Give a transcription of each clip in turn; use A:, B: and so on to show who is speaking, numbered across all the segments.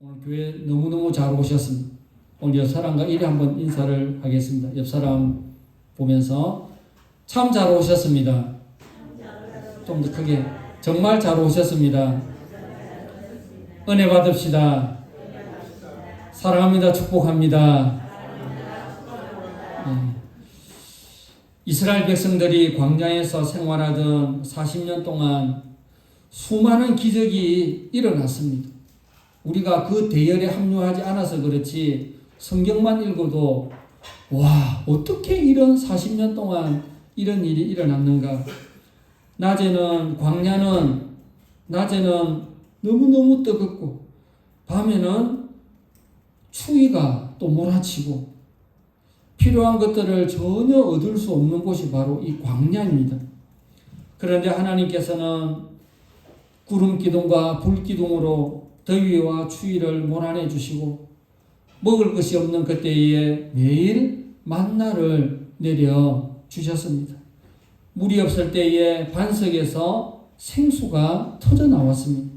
A: 오늘 교회 너무너무 잘 오셨습니다. 오늘 옆 사람과 이리 한번 인사를 하겠습니다. 옆 사람 보면서 참 잘 오셨습니다. 좀 더 크게 정말 잘 오셨습니다. 은혜 받읍시다. 사랑합니다. 축복합니다. 이스라엘 백성들이 광야에서 생활하던 40년 동안 수많은 기적이 일어났습니다. 우리가 그 대열에 합류하지 않아서 그렇지 성경만 읽어도 와, 어떻게 이런 40년 동안 이런 일이 일어났는가. 광야는 낮에는 너무너무 뜨겁고 밤에는 추위가 또 몰아치고 필요한 것들을 전혀 얻을 수 없는 곳이 바로 이 광야입니다. 그런데 하나님께서는 구름 기둥과 불 기둥으로 더위와 추위를 몰아내 주시고 먹을 것이 없는 그때에 매일 만나를 내려 주셨습니다. 물이 없을 때에 반석에서 생수가 터져 나왔습니다.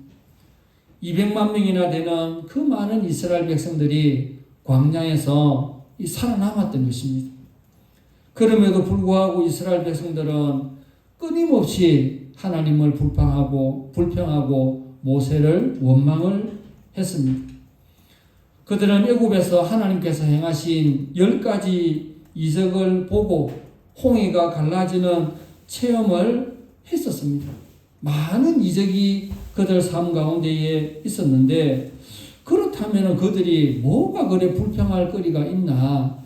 A: 200만 명이나 되는 그 많은 이스라엘 백성들이 광야에서 살아남았던 것입니다. 그럼에도 불구하고 이스라엘 백성들은 끊임없이 하나님을 불평하고 모세를 원망을 했습니다. 그들은 애굽에서 하나님께서 행하신 10가지 이적을 보고 홍해가 갈라지는 체험을 했었습니다. 많은 이적이 그들 삶 가운데에 있었는데 그렇다면 그들이 뭐가 그래 불평할 거리가 있나?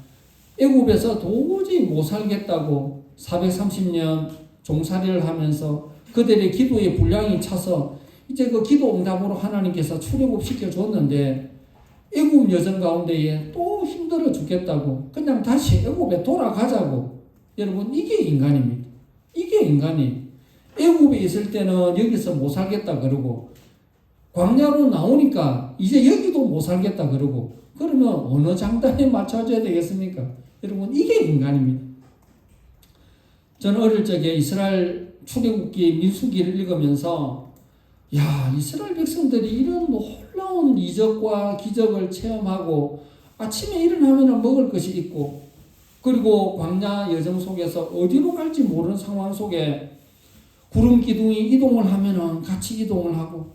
A: 애굽에서 도저히 못 살겠다고 430년 종살이를 하면서 그들의 기도의 분량이 차서 이제 그 기도 응답으로 하나님께서 출애굽 시켜줬는데 애굽 여정 가운데에 또 힘들어 죽겠다고 그냥 다시 애굽에 돌아가자고. 여러분, 이게 인간입니다. 이게 인간이 애굽에 있을 때는 여기서 못 살겠다 그러고 광야로 나오니까 이제 여기도 못 살겠다 그러고 그러면 어느 장단에 맞춰줘야 되겠습니까? 여러분, 이게 인간입니다. 저는 어릴 적에 이스라엘 출애굽기 민수기를 읽으면서 야, 이스라엘 백성들이 이런 놀라운 이적과 기적을 체험하고 아침에 일어나면 먹을 것이 있고 그리고 광야 여정 속에서 어디로 갈지 모르는 상황 속에 구름 기둥이 이동을 하면 같이 이동을 하고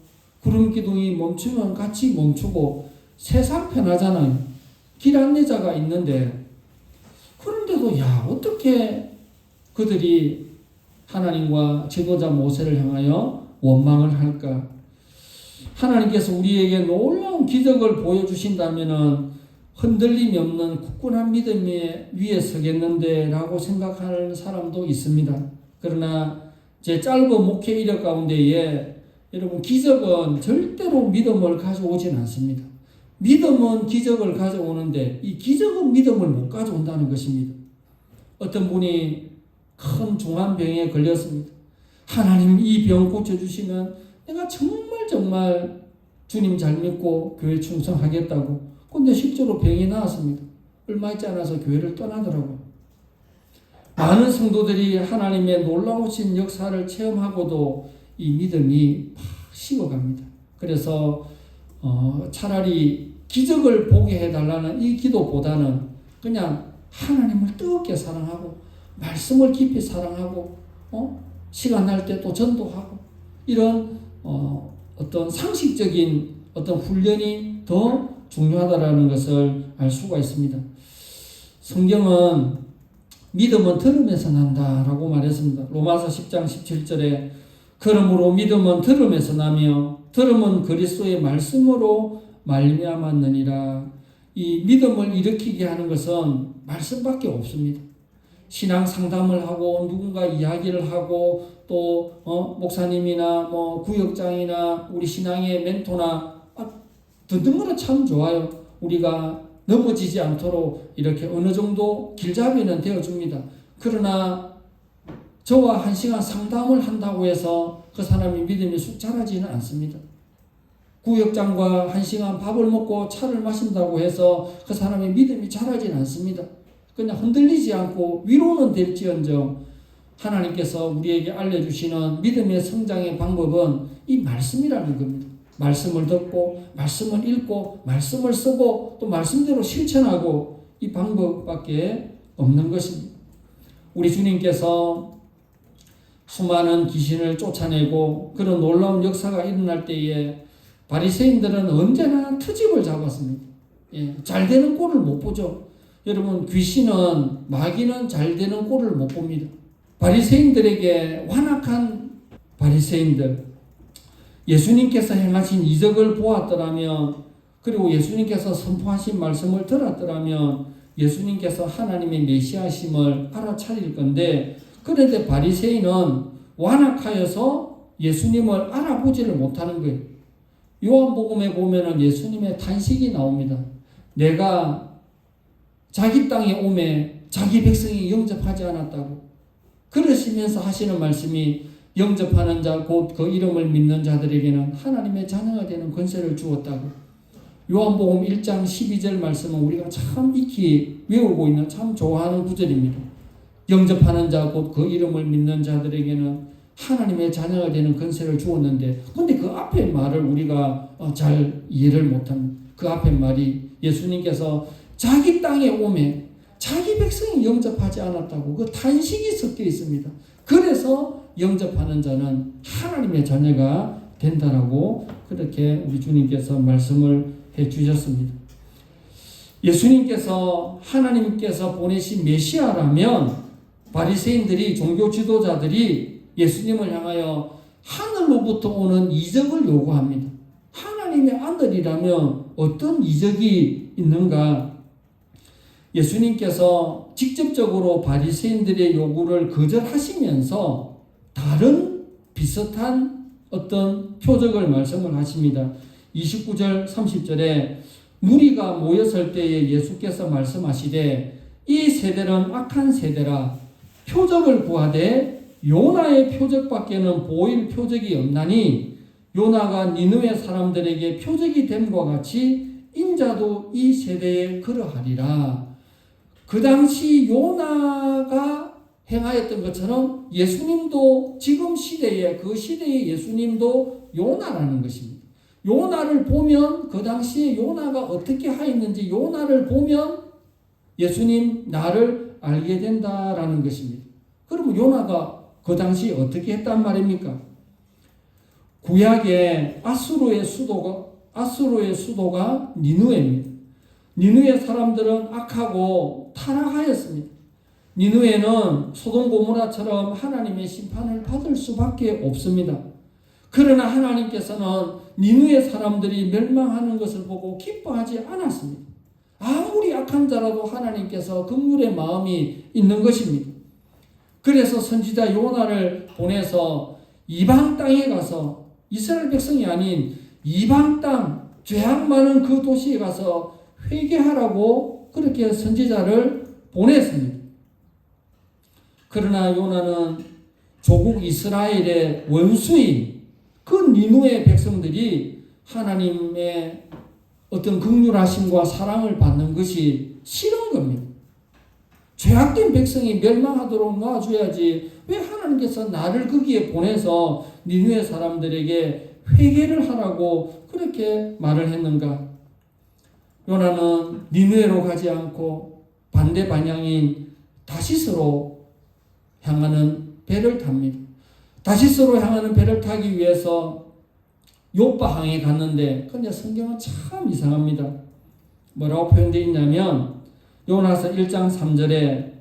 A: 구름 기둥이 멈추면 같이 멈추고 세상 편하잖아요. 길 안내자가 있는데 그런데도 야, 어떻게 그들이 하나님과 지도자 모세를 향하여 원망을 할까? 하나님께서 우리에게 놀라운 기적을 보여주신다면 흔들림이 없는 굳건한 믿음 위에 서겠는데 라고 생각하는 사람도 있습니다. 그러나 제 짧은 목회 이력 가운데에 여러분, 기적은 절대로 믿음을 가져오진 않습니다. 믿음은 기적을 가져오는데 이 기적은 믿음을 못 가져온다는 것입니다. 어떤 분이 큰 중환병에 걸렸습니다. 하나님, 이 병 고쳐주시면 내가 정말 주님 잘 믿고 교회 충성하겠다고. 근데 실제로 병이 나았습니다. 얼마 있지 않아서 교회를 떠나더라고요. 많은 성도들이 하나님의 놀라우신 역사를 체험하고도 이 믿음이 팍 식어갑니다. 그래서 차라리 기적을 보게 해달라는 이 기도보다는 그냥 하나님을 뜨겁게 사랑하고 말씀을 깊이 사랑하고 시간 날 때 또 전도하고 이런 어떤 상식적인 어떤 훈련이 더 중요하다라는 것을 알 수가 있습니다. 성경은 믿음은 들음에서 난다라고 말했습니다. 로마서 10장 17절에 그러므로 믿음은 들음에서 나며 들음은 그리스도의 말씀으로 말미암았느니라. 이 믿음을 일으키게 하는 것은 말씀밖에 없습니다. 신앙 상담을 하고 누군가 이야기를 하고 또 목사님이나 구역장이나 우리 신앙의 멘토나 듣는 거는 참 좋아요. 우리가 넘어지지 않도록 이렇게 어느 정도 길잡이는 되어줍니다. 그러나 저와 1시간 상담을 한다고 해서 그 사람이 믿음이 쑥 자라지는 않습니다. 구역장과 1시간 밥을 먹고 차를 마신다고 해서 그 사람의 믿음이 자라지는 않습니다. 그냥 흔들리지 않고 위로는 될지언정 하나님께서 우리에게 알려주시는 믿음의 성장의 방법은 이 말씀이라는 겁니다. 말씀을 듣고 말씀을 읽고 말씀을 쓰고 또 말씀대로 실천하고 이 방법밖에 없는 것입니다. 우리 주님께서 수많은 귀신을 쫓아내고 그런 놀라운 역사가 일어날 때에 바리새인들은 언제나 트집을 잡았습니다. 잘 되는 꼴을 못 보죠. 여러분, 귀신은, 마귀는 잘 되는 꼴을 못 봅니다. 바리새인들에게 완악한 바리새인들, 예수님께서 행하신 이적을 보았더라면, 그리고 예수님께서 선포하신 말씀을 들었더라면 예수님께서 하나님의 메시아심을 알아차릴 건데, 그런데 바리새인은 완악하여서 예수님을 알아보지를 못하는 거예요. 요한복음에 보면은 예수님의 탄식이 나옵니다. 내가 자기 땅에 오매 자기 백성이 영접하지 않았다고. 그러시면서 하시는 말씀이 영접하는 자 곧 그 이름을 믿는 자들에게는 하나님의 자녀가 되는 권세를 주었다고. 요한복음 1장 12절 말씀은 우리가 참 익히 외우고 있는 참 좋아하는 구절입니다. 영접하는 자 곧 그 이름을 믿는 자들에게는 하나님의 자녀가 되는 권세를 주었는데, 근데 그 앞에 말을 우리가 잘 이해를 못합니다. 그 앞에 말이 예수님께서 자기 땅에 오매 자기 백성이 영접하지 않았다고 그 탄식이 섞여 있습니다. 그래서 영접하는 자는 하나님의 자녀가 된다라고 그렇게 우리 주님께서 말씀을 해 주셨습니다. 예수님께서 하나님께서 보내신 메시아라면 바리새인들이, 종교 지도자들이 예수님을 향하여 하늘로부터 오는 이적을 요구합니다. 하나님의 아들이라면 어떤 이적이 있는가? 예수님께서 직접적으로 바리새인들의 요구를 거절하시면서 다른 비슷한 어떤 표적을 말씀을 하십니다. 29절 30절에 무리가 모였을 때에 예수께서 말씀하시되 이 세대는 악한 세대라 표적을 구하되 요나의 표적밖에는 보일 표적이 없나니 요나가 니느웨 사람들에게 표적이 됨과 같이 인자도 이 세대에 그러하리라. 그 당시 요나가 행하였던 것처럼 예수님도 지금 시대에, 그 시대의 예수님도 요나라는 것입니다. 요나를 보면, 그 당시에 요나가 어떻게 하였는지 요나를 보면 예수님 나를 알게 된다라는 것입니다. 그러면 요나가 그 당시 어떻게 했단 말입니까? 구약의 아수르의 수도가 니느웨입니다. 니느웨 사람들은 악하고 타락하였습니다. 니느웨는 소돔 고모라처럼 하나님의 심판을 받을 수밖에 없습니다. 그러나 하나님께서는 니느웨 사람들이 멸망하는 것을 보고 기뻐하지 않았습니다. 아무리 악한 자라도 하나님께서 긍휼의 마음이 있는 것입니다. 그래서 선지자 요나를 보내서 이방 땅에 가서, 이스라엘 백성이 아닌 이방 땅, 죄악 많은 그 도시에 가서 회개하라고 그렇게 선지자를 보냈습니다. 그러나 요나는 조국 이스라엘의 원수인 그 니느웨 백성들이 하나님의 어떤 긍휼하심과 사랑을 받는 것이 싫은 겁니다. 죄악된 백성이 멸망하도록 놔줘야지 왜 하나님께서 나를 거기에 보내서 니느웨 사람들에게 회개를 하라고 그렇게 말을 했는가? 요나는 니느웨로 가지 않고 반대 방향인 다시스로 향하는 배를 탑니다. 다시스로 향하는 배를 타기 위해서 요바항에 갔는데, 근데 성경은 참 이상합니다. 뭐라고 표현되어 있냐면 요나서 1장 3절에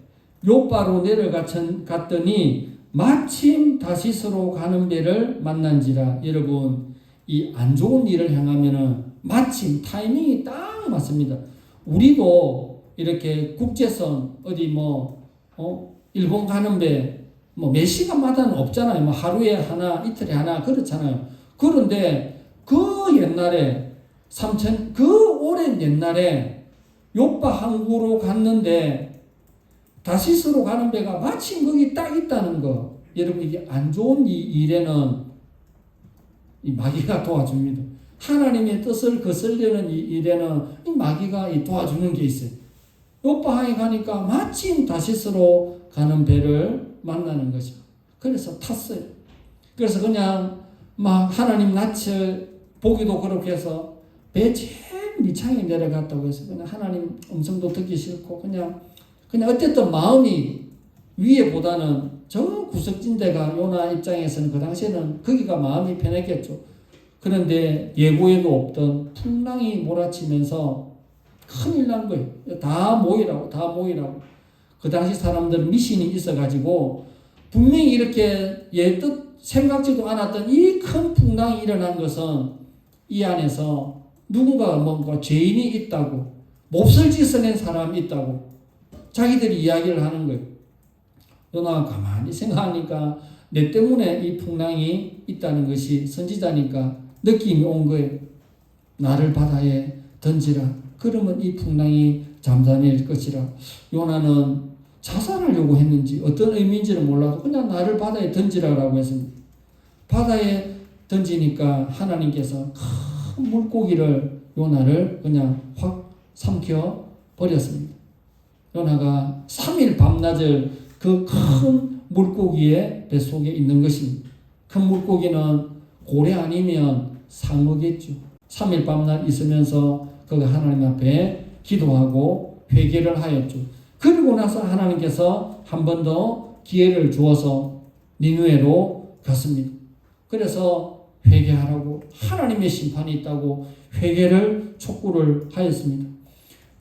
A: 요바로 내려갔더니 마침 다시스로 가는 배를 만난지라. 여러분, 이 안 좋은 일을 향하면은 마침 타이밍이 딱 맞습니다. 우리도 이렇게 국제선 어디 일본 가는 배 몇 시간마다는 없잖아요. 하루에 하나, 이틀에 하나 그렇잖아요. 그런데 그 옛날에 오랜 옛날에 요바 항구로 갔는데 다시스로 가는 배가 마침 거기 딱 있다는 거. 여러분, 이게 안 좋은 일에는 이 마귀가 도와줍니다. 하나님의 뜻을 거슬려는 일에는 이 마귀가 도와주는 게 있어요. 요바항에 가니까 마침 다시스로 가는 배를 만나는 것이죠. 그래서 탔어요. 그래서 그냥 하나님 낯을 보기도 그렇게 해서 배 제일 밑창에 내려갔다고 해서 그냥 하나님 음성도 듣기 싫고 그냥 어쨌든 마음이 위에보다는 저 구석진데가 요나 입장에서는 그 당시에는 거기가 마음이 편했겠죠. 그런데 예고에도 없던 풍랑이 몰아치면서 큰일 난 거예요. 다 모이라고. 그 당시 사람들은 미신이 있어가지고 분명히 이렇게 예뜻 생각지도 않았던 이 큰 풍랑이 일어난 것은 이 안에서 누군가 뭔가 죄인이 있다고, 몹쓸 짓을 낸 사람이 있다고 자기들이 이야기를 하는 거예요. 요나가 가만히 생각하니까 내 때문에 이 풍랑이 있다는 것이 선지자니까 느낌이 온 거예요. 나를 바다에 던지라. 그러면 이 풍랑이 잠잠해질 것이라. 요나는 자살하려고 했는지 어떤 의미인지는 몰라도 그냥 나를 바다에 던지라라고 했습니다. 바다에 던지니까 하나님께서 큰 물고기를 요나를 그냥 확 삼켜 버렸습니다. 요나가 3일 밤낮을 그 큰 물고기의 뱃속에 있는 것입니다. 큰 물고기는 고래 아니면 상어겠죠. 3일 밤낮 있으면서 그가 하나님 앞에 기도하고 회개를 하였죠. 그리고 나서 하나님께서 한 번 더 기회를 주어서 니느웨로 갔습니다. 그래서 회개하라고 하나님의 심판이 있다고 회개를 촉구를 하였습니다.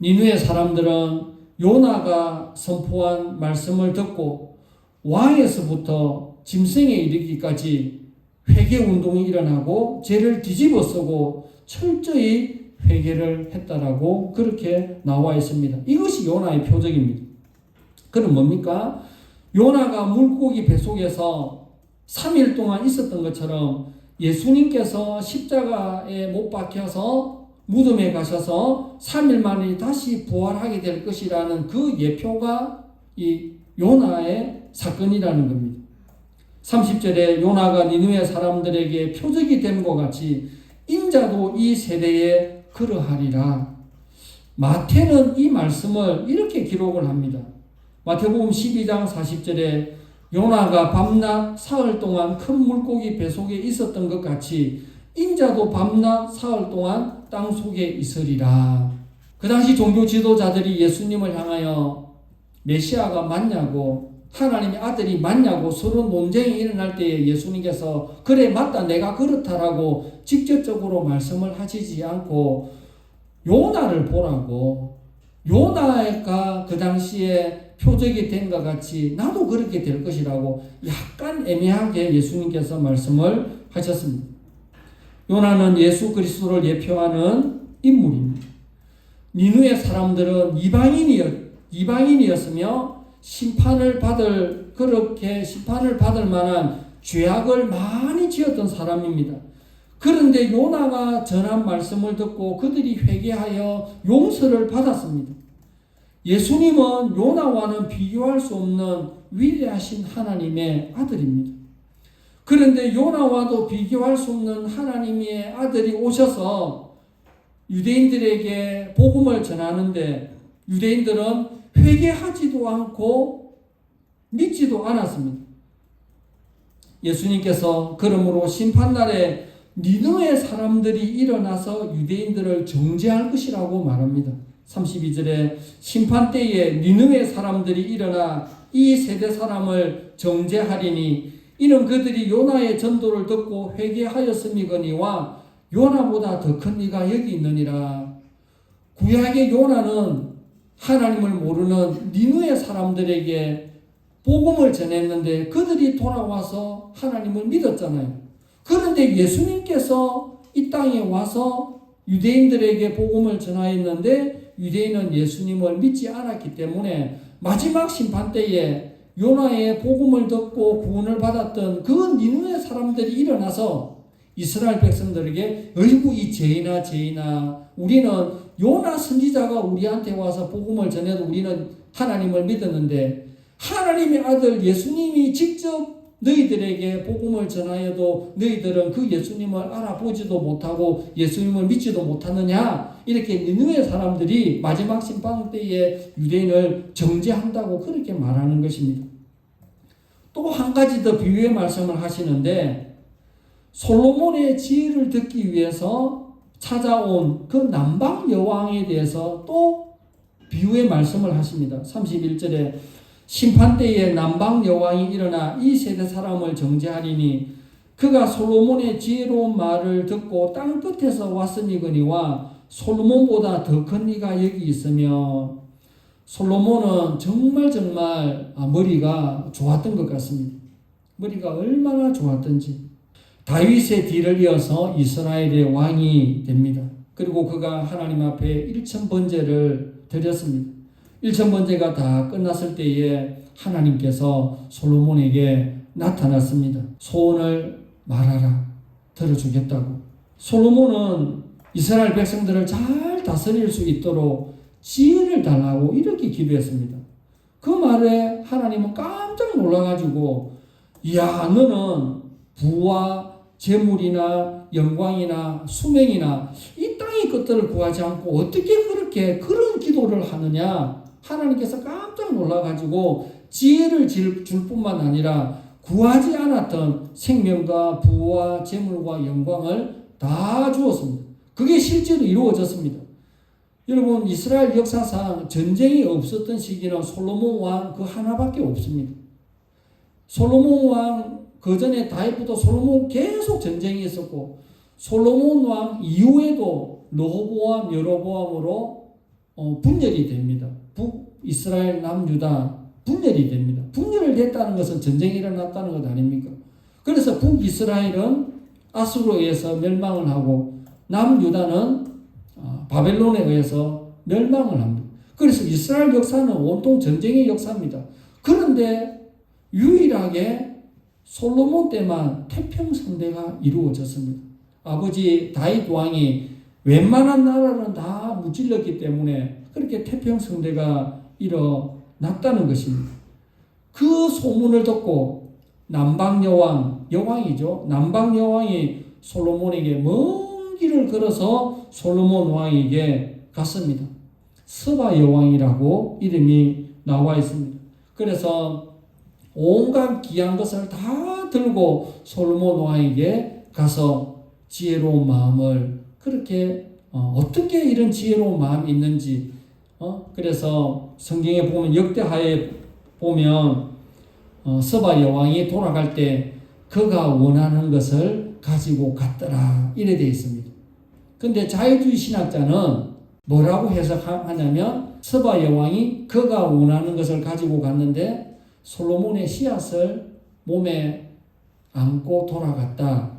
A: 니느웨 사람들은 요나가 선포한 말씀을 듣고 왕에서부터 짐승에 이르기까지 회개 운동이 일어나고 죄를 뒤집어 쓰고 철저히 회개를 했다라고 그렇게 나와 있습니다. 이것이 요나의 표적입니다. 그럼 뭡니까? 요나가 물고기 뱃속에서 3일 동안 있었던 것처럼 예수님께서 십자가에 못 박혀서 무덤에 가셔서 3일 만에 다시 부활하게 될 것이라는 그 예표가 이 요나의 사건이라는 겁니다. 30절에 요나가 니느웨 사람들에게 표적이 됨과 같이 인자도 이 세대에 그러하리라. 마태는 이 말씀을 이렇게 기록을 합니다. 마태복음 12장 40절에 요나가 밤낮 사흘 동안 큰 물고기 뱃속에 있었던 것 같이 인자도 밤낮 사흘 동안 땅 속에 있으리라. 그 당시 종교 지도자들이 예수님을 향하여 메시아가 맞냐고 하나님의 아들이 맞냐고 서로 논쟁이 일어날 때에 예수님께서 그래 맞다 내가 그렇다라고 직접적으로 말씀을 하시지 않고 요나를 보라고 요나가 그 당시에 표적이 된 것 같이 나도 그렇게 될 것이라고 약간 애매하게 예수님께서 말씀을 하셨습니다. 요나는 예수 그리스도를 예표하는 인물입니다. 니느웨 사람들은 이방인이었으며 심판을 받을 만한 죄악을 많이 지었던 사람입니다. 그런데 요나가 전한 말씀을 듣고 그들이 회개하여 용서를 받았습니다. 예수님은 요나와는 비교할 수 없는 위대하신 하나님의 아들입니다. 그런데 요나와도 비교할 수 없는 하나님의 아들이 오셔서 유대인들에게 복음을 전하는데 유대인들은 회개하지도 않고 믿지도 않았습니다. 예수님께서 그러므로 심판날에 니느웨 사람들이 일어나서 유대인들을 정죄할 것이라고 말합니다. 32절에 심판 때에 니느웨 사람들이 일어나 이 세대 사람을 정죄하리니 이는 그들이 요나의 전도를 듣고 회개하였음이거니와 요나보다 더 큰 이가 여기 있느니라. 구약의 요나는 하나님을 모르는 니느웨 사람들에게 복음을 전했는데 그들이 돌아와서 하나님을 믿었잖아요. 그런데 예수님께서 이 땅에 와서 유대인들에게 복음을 전하였는데 유대인은 예수님을 믿지 않았기 때문에 마지막 심판 때에 요나의 복음을 듣고 구원을 받았던 그 니느웨 사람들이 일어나서 이스라엘 백성들에게 어이구 이 죄인아 우리는 요나 선지자가 우리한테 와서 복음을 전해도 우리는 하나님을 믿었는데 하나님의 아들 예수님이 직접 너희들에게 복음을 전하여도 너희들은 그 예수님을 알아보지도 못하고 예수님을 믿지도 못하느냐 이렇게 니느웨 사람들이 마지막 심판 때에 유대인을 정죄한다고 그렇게 말하는 것입니다. 또 한 가지 더 비유의 말씀을 하시는데 솔로몬의 지혜를 듣기 위해서 찾아온 그 남방 여왕에 대해서 또 비유의 말씀을 하십니다. 31절에 심판때에 남방 여왕이 일어나 이 세대 사람을 정죄하리니 그가 솔로몬의 지혜로운 말을 듣고 땅 끝에서 왔으니거니와 솔로몬보다 더 큰 이가 여기 있으며, 솔로몬은 정말 머리가 좋았던 것 같습니다. 머리가 얼마나 좋았던지. 다윗의 뒤를 이어서 이스라엘의 왕이 됩니다. 그리고 그가 하나님 앞에 1000번제를 드렸습니다. 1000번제가 다 끝났을 때에 하나님께서 솔로몬에게 나타났습니다. 소원을 말하라, 들어주겠다고. 솔로몬은 이스라엘 백성들을 잘 다스릴 수 있도록 지혜를 달라고 이렇게 기도했습니다. 그 말에 하나님은 깜짝 놀라가지고, 이야, 너는 부와 재물이나 영광이나 수명이나 이 땅의 것들을 구하지 않고 어떻게 그렇게 그런 기도를 하느냐. 하나님께서 깜짝 놀라가지고 지혜를 줄 뿐만 아니라 구하지 않았던 생명과 부와 재물과 영광을 다 주었습니다. 그게 실제로 이루어졌습니다. 여러분, 이스라엘 역사상 전쟁이 없었던 시기는 솔로몬 왕 그 하나밖에 없습니다. 솔로몬 왕 그 전에 다윗부터 솔로몬 계속 전쟁이 있었고, 솔로몬 왕 이후에도 르호보암, 여로보암으로 분열이 됩니다. 북이스라엘, 남유다 분열이 됩니다. 분열을 됐다는 것은 전쟁이 일어났다는 것 아닙니까? 그래서 북이스라엘은 아수르에 의해서 멸망을 하고 남유다는 바벨론에 의해서 멸망을 합니다. 그래서 이스라엘 역사는 온통 전쟁의 역사입니다. 그런데 유일하게 솔로몬 때만 태평성대가 이루어졌습니다. 아버지 다윗 왕이 웬만한 나라는 다 무찔렀기 때문에 그렇게 태평성대가 일어났다는 것입니다. 그 소문을 듣고 여왕이죠. 남방 여왕이 솔로몬에게 먼 길을 걸어서 솔로몬 왕에게 갔습니다. 스바 여왕이라고 이름이 나와 있습니다. 그래서 온갖 귀한 것을 다 들고 솔로몬 왕에게 가서 지혜로운 마음을, 그렇게 어떻게 이런 지혜로운 마음이 있는지, 그래서 성경에 보면 역대하에 보면 스바 여왕이 돌아갈 때 그가 원하는 것을 가지고 갔더라 이래 되어 있습니다. 근데 자유주의 신학자는 뭐라고 해석하냐면, 스바 여왕이 그가 원하는 것을 가지고 갔는데 솔로몬의 씨앗을 몸에 안고 돌아갔다.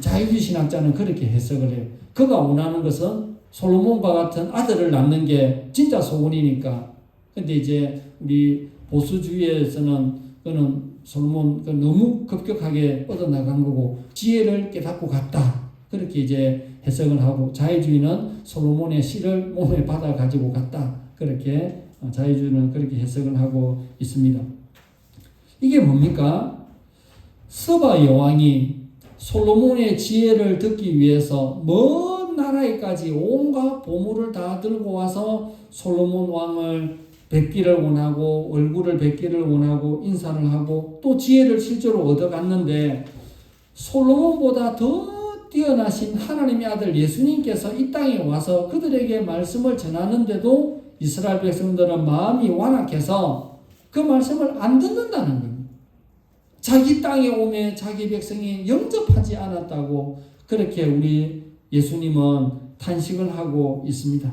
A: 자유주의 신학자는 그렇게 해석을 해요. 그가 원하는 것은 솔로몬과 같은 아들을 낳는 게 진짜 소원이니까. 근데 이제 우리 보수주의에서는 그는 솔로몬 너무 급격하게 뻗어나간 거고 지혜를 깨닫고 갔다. 그렇게 이제 해석을 하고, 자유주의는 솔로몬의 씨를 몸에 받아 가지고 갔다. 그렇게 자유주의는 그렇게 해석을 하고 있습니다. 이게 뭡니까? 스바 여왕이 솔로몬의 지혜를 듣기 위해서 먼 나라에까지 온갖 보물을 다 들고 와서 솔로몬 왕을 뵙기를 원하고 얼굴을 뵙기를 원하고 인사를 하고 또 지혜를 실제로 얻어갔는데, 솔로몬보다 더 뛰어나신 하나님의 아들 예수님께서 이 땅에 와서 그들에게 말씀을 전하는데도 이스라엘 백성들은 마음이 완악해서 그 말씀을 안 듣는다는 겁니다. 자기 땅에 오매 자기 백성이 영접하지 않았다고 그렇게 우리 예수님은 탄식을 하고 있습니다.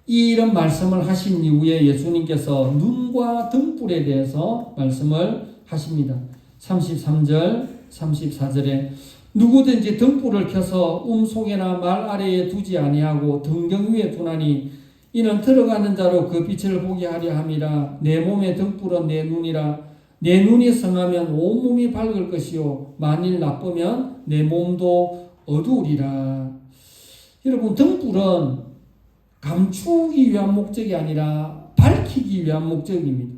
A: 이런 말씀을 하신 이후에 예수님께서 눈과 등불에 대해서 말씀을 하십니다. 33절, 34절에 누구든지 등불을 켜서 속에나 말 아래에 두지 아니하고 등경 위에 두나니 이는 들어가는 자로 그 빛을 보게 하려 함이라. 내 몸의 등불은 내 눈이라. 내 눈이 성하면 온몸이 밝을 것이요 만일 나쁘면 내 몸도 어두우리라. 여러분, 등불은 감추기 위한 목적이 아니라 밝히기 위한 목적입니다.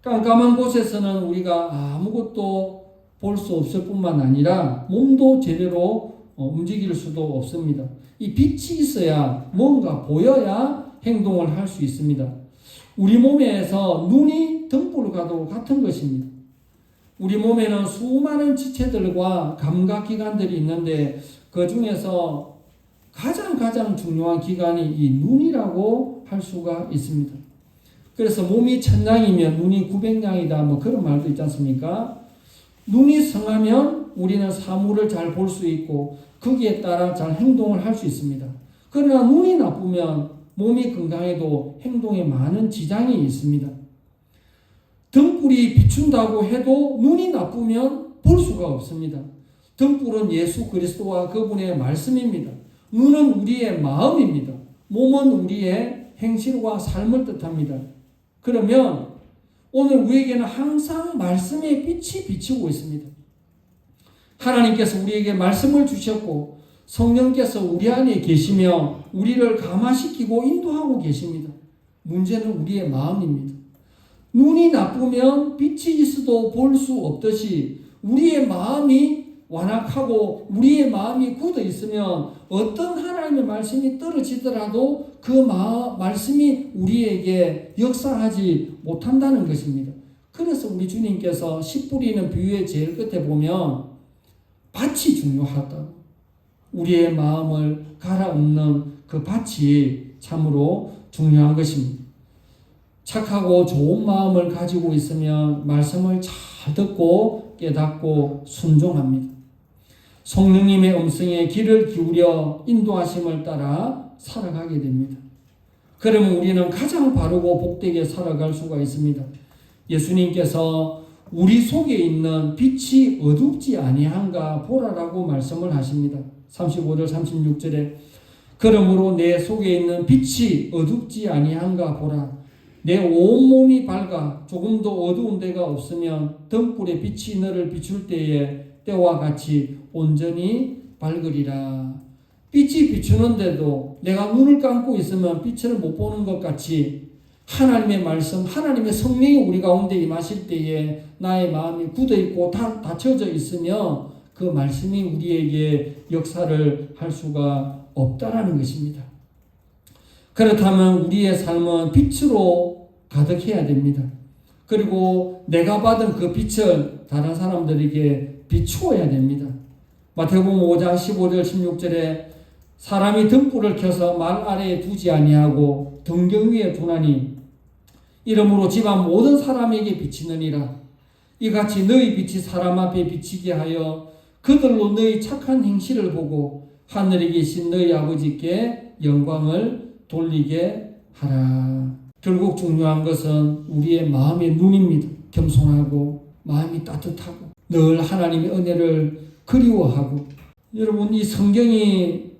A: 깜깜한 곳에서는 우리가 아무것도 볼 수 없을 뿐만 아니라 몸도 제대로 움직일 수도 없습니다. 이 빛이 있어야, 뭔가 보여야 행동을 할 수 있습니다. 우리 몸에서 눈이 등불과도 같은 것입니다. 우리 몸에는 수많은 지체들과 감각기관들이 있는데 그 중에서 가장 중요한 기관이 이 눈이라고 할 수가 있습니다. 그래서 몸이 1000양이면 눈이 900양이다 뭐 그런 말도 있지 않습니까? 눈이 성하면 우리는 사물을 잘 볼 수 있고 거기에 따라 잘 행동을 할 수 있습니다. 그러나 눈이 나쁘면 몸이 건강해도 행동에 많은 지장이 있습니다. 등불이 비춘다고 해도 눈이 나쁘면 볼 수가 없습니다. 등불은 예수 그리스도와 그분의 말씀입니다. 눈은 우리의 마음입니다. 몸은 우리의 행실과 삶을 뜻합니다. 그러면 오늘 우리에게는 항상 말씀의 빛이 비치고 있습니다. 하나님께서 우리에게 말씀을 주셨고 성령께서 우리 안에 계시며 우리를 감화시키고 인도하고 계십니다. 문제는 우리의 마음입니다. 눈이 나쁘면 빛이 있어도 볼 수 없듯이 우리의 마음이 완악하고 우리의 마음이 굳어 있으면 어떤 하나님의 말씀이 떨어지더라도 그 말씀이 우리에게 역사하지 못한다는 것입니다. 그래서 우리 주님께서 씨 뿌리는 비유의 제일 끝에 보면 밭이 중요하다. 우리의 마음을 갈아엎는 그 밭이 참으로 중요한 것입니다. 착하고 좋은 마음을 가지고 있으면 말씀을 잘 듣고 깨닫고 순종합니다. 성령님의 음성에 귀를 기울여 인도하심을 따라 살아가게 됩니다. 그러면 우리는 가장 바르고 복되게 살아갈 수가 있습니다. 예수님께서 우리 속에 있는 빛이 어둡지 아니한가 보라라고 말씀을 하십니다. 35절 36절에 그러므로 내 속에 있는 빛이 어둡지 아니한가 보라. 내 온몸이 밝아 조금도 어두운 데가 없으면 등불의 빛이 너를 비출 때와 같이 온전히 밝으리라. 빛이 비추는데도 내가 눈을 감고 있으면 빛을 못 보는 것 같이 하나님의 말씀, 하나님의 성령이 우리 가운데 임하실 때에 나의 마음이 굳어있고 닫혀져 있으며 그 말씀이 우리에게 역사를 할 수가 없다라는 것입니다. 그렇다면 우리의 삶은 빛으로 가득해야 됩니다. 그리고 내가 받은 그 빛을 다른 사람들에게 비추어야 됩니다. 마태복음 5장 15절 16절에 사람이 등불을 켜서 말 아래에 두지 아니하고 등경 위에 두나니 이러므로 집안 모든 사람에게 비치느니라. 이같이 너희 빛이 사람 앞에 비치게 하여 그들로 너희 착한 행실을 보고 하늘에 계신 너희 아버지께 영광을 돌리게 하라. 결국 중요한 것은 우리의 마음의 눈입니다. 겸손하고 마음이 따뜻하고 늘 하나님의 은혜를 그리워하고. 여러분, 이 성경이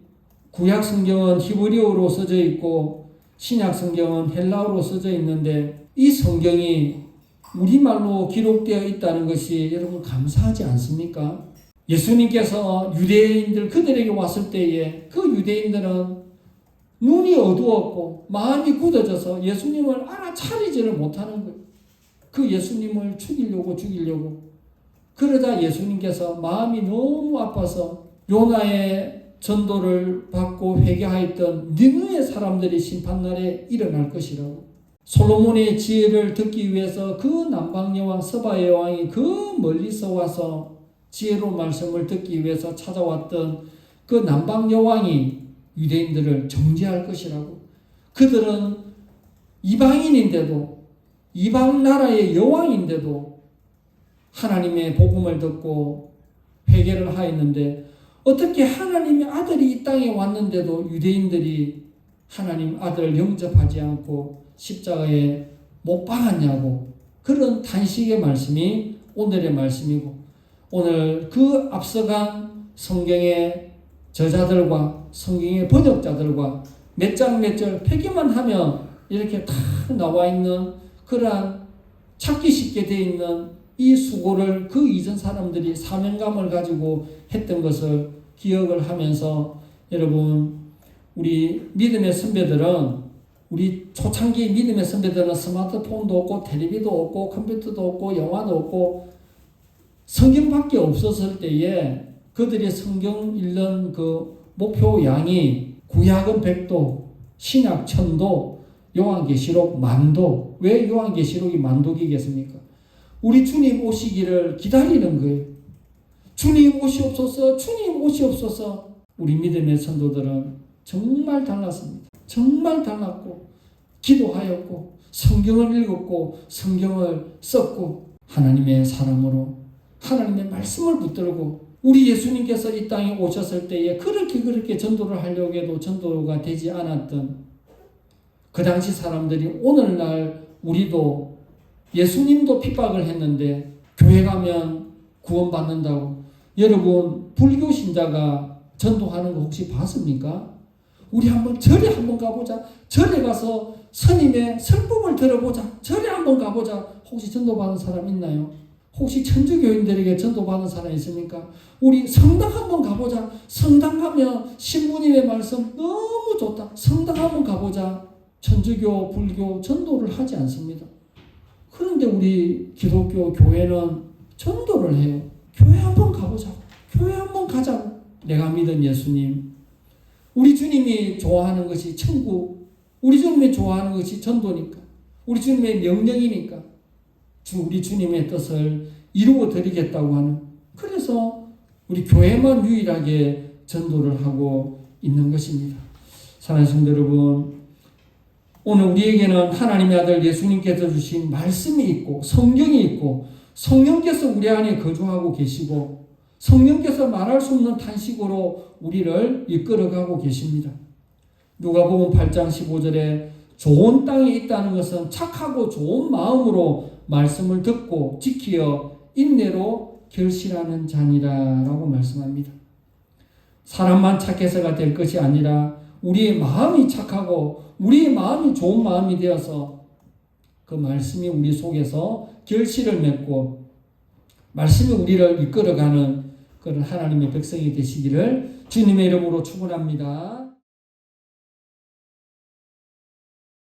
A: 구약 성경은 히브리어로 써져 있고 신약 성경은 헬라어로 써져 있는데 이 성경이 우리말로 기록되어 있다는 것이 여러분 감사하지 않습니까? 예수님께서 유대인들 그들에게 왔을 때에 그 유대인들은 눈이 어두웠고 마음이 굳어져서 예수님을 알아차리지를 못하는 거예요. 그 예수님을 죽이려고 그러자 예수님께서 마음이 너무 아파서 요나의 전도를 받고 회개하였던 니느웨 사람들이 심판날에 일어날 것이라고. 솔로몬의 지혜를 듣기 위해서 그 남방여왕 서바의 왕이 그 멀리서 와서 지혜로운 말씀을 듣기 위해서 찾아왔던 그 남방여왕이 유대인들을 정죄할 것이라고. 그들은 이방인인데도 이방 나라의 여왕인데도 하나님의 복음을 듣고 회개를 하였는데 어떻게 하나님의 아들이 이 땅에 왔는데도 유대인들이 하나님 아들을 영접하지 않고 십자가에 못 박았냐고. 그런 단식의 말씀이 오늘의 말씀이고, 오늘 그 앞서간 성경의 저자들과 성경의 번역자들과 몇 장 몇 절 폐기만 하면 이렇게 다 나와 있는 그러한 찾기 쉽게 되어 있는 이 수고를 그 이전 사람들이 사명감을 가지고 했던 것을 기억을 하면서, 여러분, 우리 믿음의 선배들은, 우리 초창기 믿음의 선배들은 스마트폰도 없고 텔레비도 없고 컴퓨터도 없고 영화도 없고 성경밖에 없었을 때에 그들이 성경 읽는 그 목표 양이 구약은 100도, 신약 1000도, 요한계시록 10,000도. 왜 요한계시록이 10,000도이겠습니까? 우리 주님 오시기를 기다리는 거예요. 주님 오시옵소서, 주님 오시옵소서. 우리 믿음의 성도들은 정말 달랐습니다. 정말 달랐고 기도하였고 성경을 읽었고 성경을 썼고 하나님의 사람으로 하나님의 말씀을 붙들고 우리 예수님께서 이 땅에 오셨을 때에 그렇게 전도를 하려고 해도 전도가 되지 않았던 그 당시 사람들이 오늘날 우리도 예수님도 핍박을 했는데 교회 가면 구원받는다고. 여러분 불교 신자가 전도하는 거 혹시 봤습니까? 우리 한번 절에 한번 가보자. 절에 가서 스님의 설법을 들어보자. 절에 한번 가보자. 혹시 전도받은 사람 있나요? 혹시 천주교인들에게 전도받은 사람 있습니까? 우리 성당 한번 가보자. 성당 가면 신부님의 말씀 너무 좋다. 성당 한번 가보자. 천주교, 불교 전도를 하지 않습니다. 그런데 우리 기독교 교회는 전도를 해요. 교회 한번 가보자고. 교회 한번 가자고. 내가 믿은 예수님. 우리 주님이 좋아하는 것이 천국. 우리 주님이 좋아하는 것이 전도니까. 우리 주님의 명령이니까. 우리 주님의 뜻을 이루어 드리겠다고 하는. 그래서 우리 교회만 유일하게 전도를 하고 있는 것입니다. 사랑하는 성도 여러분, 오늘 우리에게는 하나님의 아들 예수님께서 주신 말씀이 있고 성경이 있고 성령께서 우리 안에 거주하고 계시고 성령께서 말할 수 없는 탄식으로 우리를 이끌어가고 계십니다. 누가복음 8장 15절에 좋은 땅에 있다는 것은 착하고 좋은 마음으로 말씀을 듣고 지키어 인내로 결실하는 자니라라고 말씀합니다. 사람만 착해서가 될 것이 아니라 우리의 마음이 착하고 우리의 마음이 좋은 마음이 되어서 그 말씀이 우리 속에서 결실을 맺고 말씀이 우리를 이끌어가는 그런 하나님의 백성이 되시기를 주님의 이름으로 축원합니다.